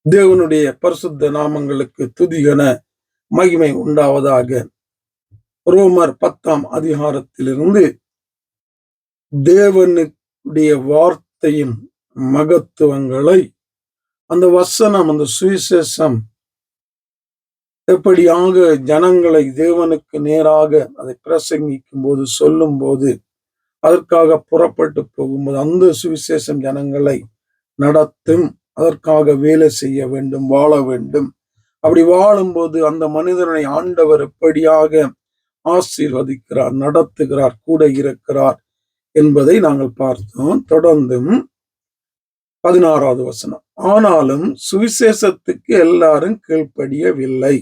தேவனுடைய பரிசுத்த நாமங்களுக்கு துதிகன மகிமை உண்டாவதாக. ரோமர் 10ஆம் அதிகாரத்திலிருந்து தேவனுடைய வார்த்தையின் மகத்துவங்களை, அந்த வசனம், அந்த சுவிசேஷம் எப்படியாக ஜனங்களை தேவனுக்கு நேராக அதை பிரசங்கிக்கும் போது, சொல்லும் போது, அதற்காக புறப்பட்டு போகும்போது அந்த சுவிசேஷம் ஜனங்களை நடத்தும். அதற்காக வேலை செய்ய வேண்டும், வாழ வேண்டும். அப்படி வாழும்போது அந்த மனிதனை ஆண்டவர் எப்படியாக ஆசீர்வதிக்கிறார், நடத்துகிறார், கூட இருக்கிறார் என்பதை நாங்கள் பார்த்தோம். தொடர்ந்தும் 16வது வசனம், ஆனாலும் சுவிசேஷத்துக்கு எல்லாரும் கீழ்ப்படியவில்லை.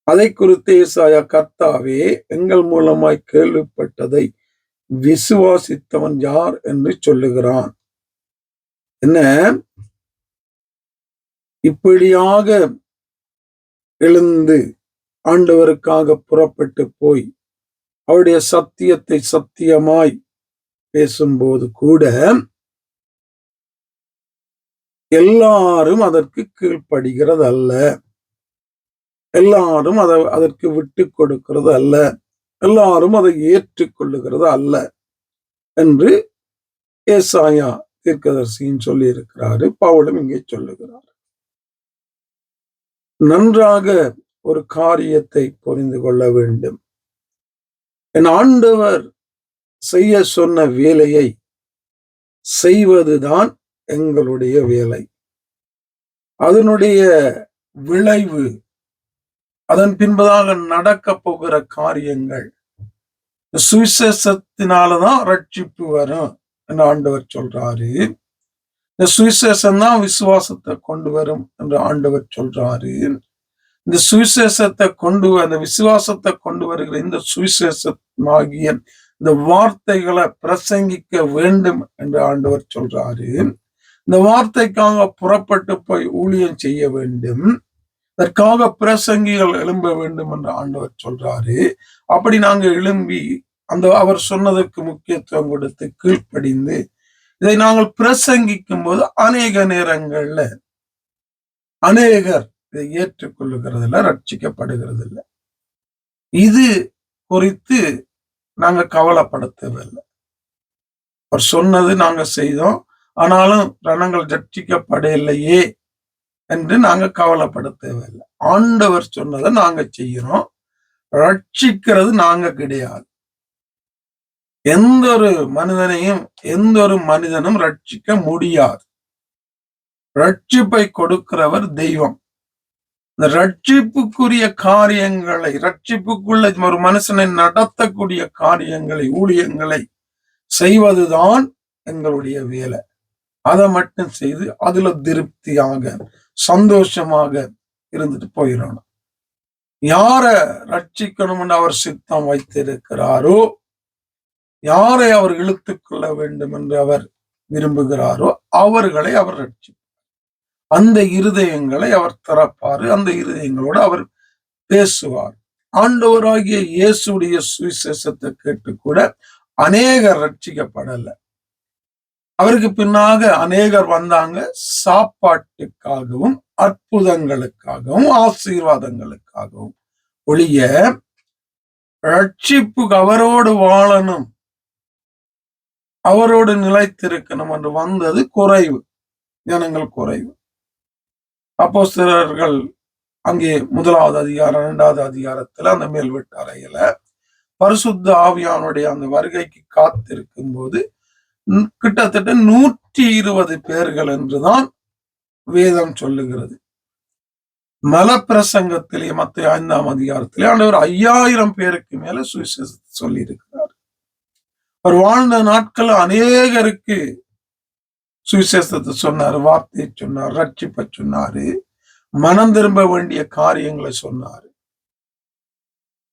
அதை குறித்து ஏசாயா, கர்த்தாவே எங்கள் மூலமாய் கேள்விப்பட்டதை விசுவாசித்தவன் யார் என்று சொல்லுகிறான். என்ன, இப்படியாக எழுந்து ஆண்டவருக்காக புறப்பட்டு போய் அவருடைய சத்தியத்தை சத்தியமாய் பேசும்போது கூட எல்லாரும் அதற்கு கீழ்ப்படுகிறது அல்ல, எல்லாரும் அதற்கு விட்டு கொடுக்கிறது அல்ல, எல்லாரும் அதை ஏற்றுக்கொள்ளுகிறது அல்ல என்று ஏசாயா தீர்க்கதரிசியும் சொல்லி இருக்கிறாரு. பவுலும் இங்கே சொல்லுகிறார். நன்றாக ஒரு காரியத்தை புரிந்து கொள்ள வேண்டும். என் ஆண்டவர் செய்ய சொன்ன வேலையை செய்வதுதான் எங்களுடைய வேலை. அதனுடைய விளைவு, அதன் பின்பதாக நடக்க போகிற காரியங்கள், சுவிசேஷத்தினாலதான் ரட்சிப்பு வரும் என்று ஆண்டவர் சொல்றாரு. இந்த சுவிசேஷம் தான் விசுவாசத்தை கொண்டு வரும் என்று ஆண்டவர் சொல்றாரு. இந்த சுவிசேஷத்தை அந்த விசுவாசத்தை கொண்டு வருகிற இந்த சுவிசேஷமாகிய இந்த வார்த்தைகளை பிரசங்கிக்க வேண்டும் என்று ஆண்டவர் சொல்றாரு. இந்த வார்த்தைக்காக புறப்பட்டு போய் ஊழியம் செய்ய வேண்டும், அதற்காக பிரசங்கிகள் எழும்ப வேண்டும் என்று ஆண்டவர் சொல்றாரு. அப்படி நாங்க எழும்பி அவர் சொன்னதற்கு முக்கியத்துவம் கொடுத்து கீழ்ப்படிந்து இதை நாங்கள் பிரசங்கிக்கும் போது அநேக நேரங்கள்ல அநேகர் இதை ஏற்றுக்கொள்ளுகிறது இல்லை, ரட்சிக்கப்படுகிறது இல்லை. இது குறித்து நாங்க கவலைப்பட தேவையில்லை. அவர் சொன்னது நாங்க செய்தோம், ஆனாலும் ரணங்கள் ரட்சிக்கப்படலையே என்று நாங்க கவலைப்பட தேவையில்லை. ஆண்டவர் சொன்னதை நாங்க செய்யறோம், ரட்சிக்கிறது நாங்க கிடையாது. எந்த ஒரு மனிதனும் ரட்சிக்க முடியாது. ரட்சிப்பை கொடுக்கிறவர் தெய்வம். இந்த ரட்சிப்புக்குரிய காரியங்களை, ரட்சிப்புக்குள்ள ஒரு மனுஷனை நடத்தக்கூடிய காரியங்களை, ஊழியங்களை செய்வதுதான் எங்களுடைய வேலை. அதை மட்டும் செய்து அதுல திருப்தியாக சந்தோஷமாக இருந்துட்டு போயிடணும். யார ரட்சிக்கணும்னு அவர் சித்தம் வைத்திருக்கிறாரோ, யாரை அவர் இழுத்துக் கொள்ள வேண்டும் என்று அவர் விரும்புகிறாரோ அவர்களை அவர் ரட்சிப்பார். அந்த இருதயங்களை அவர் திறப்பாரு, அந்த இருதயங்களோடு அவர் பேசுவார். ஆண்டவராகிய இயேசுடைய சுவிசேஷத்தை கேட்டு கூட அநேகர் ரட்சிக்கப்படல. அவருக்கு பின்னாக அநேகர் வந்தாங்க, சாப்பாட்டுக்காகவும் அற்புதங்களுக்காகவும் ஆசீர்வாதங்களுக்காகவும் ஒழிய ரட்சிப்புக்கு அவரோடு வாழணும், அவரோடு நிலைத்திருக்கணும் என்று வந்தது குறைவு, ஜனங்கள் குறைவு. அப்போஸ்தலர்கள் அங்கே 1வது அதிகாரம் 2வது அதிகாரத்துல அந்த மேல் வீட்டு அறையில பரிசுத்த ஆவியானுடைய அந்த வருகைக்கு காத்திருக்கும் போது கிட்டத்தட்ட 120 பேர்கள் என்றுதான் வேதம் சொல்லுகிறது. மலப்பிரசங்கத்திலே மத்தேயு 5ஆம் அதிகாரத்திலே ஆண்டவர் 5000 பேருக்கு மேல சுவிசேஷத்தை சொல்லி இருக்கிறார். அவர் வாழ்ந்த நாட்கள் அநேகருக்கு சுவிசேஷத்தை சொன்னாரு, வார்த்தையை சொன்னார், ரட்சிப்பை சொன்னாரு, மனம் திரும்ப வேண்டிய காரியங்களை சொன்னாரு.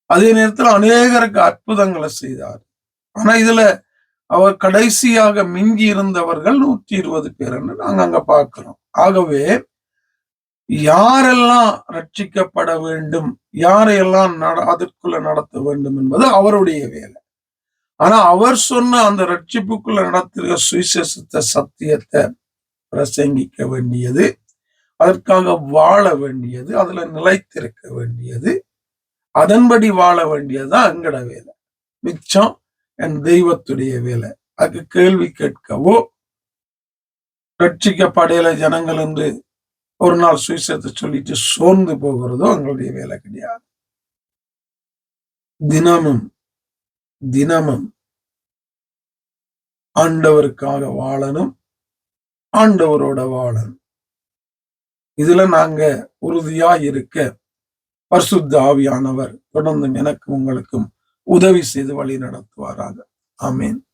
அதே நேரத்தில் அநேகருக்கு அற்புதங்களை செய்தார். ஆனா இதுல அவர் கடைசியாக மிஞ்சி இருந்தவர்கள் 120 பேர் என்று நாங்க அங்க பார்க்கிறோம். ஆகவே யாரெல்லாம் ரட்சிக்கப்பட வேண்டும், யாரையெல்லாம் அதற்குள்ள நடத்த வேண்டும் என்பது அவருடைய வேலை. ஆனா அவர் சொன்ன அந்த ரட்சிப்புக்குள்ள நடத்துகிற சுவிசேஷத்தை, சத்தியத்தை பிரசங்கிக்க வேண்டியது அதற்காக வாழ வேண்டியது, அதுல நிலைத்திருக்க வேண்டியது, அதன்படி வாழ வேண்டியதுதான் எங்கட வேலை. மிச்சம் என் தெய்வத்துடைய வேலை. அதுக்கு கேள்வி கேட்கவோ, ரட்சிக்கப்படையில ஜனங்கள் என்று ஒரு நாள் சுவிசேஷத்தை சொல்லிட்டு சோர்ந்து போகிறதோ எங்களுடைய வேலை கிடையாது. தினமும் தினமும் ஆண்டவருக்காக வாழணும், ஆண்டவரோட வாழணும். இதுல நாங்க உறுதியா இருக்க பரிசுத்த ஆவியானவர் தொடர்ந்து எனக்கும் உங்களுக்கும் உதவி செய்து வழி நடத்துவாராக. ஆமென்.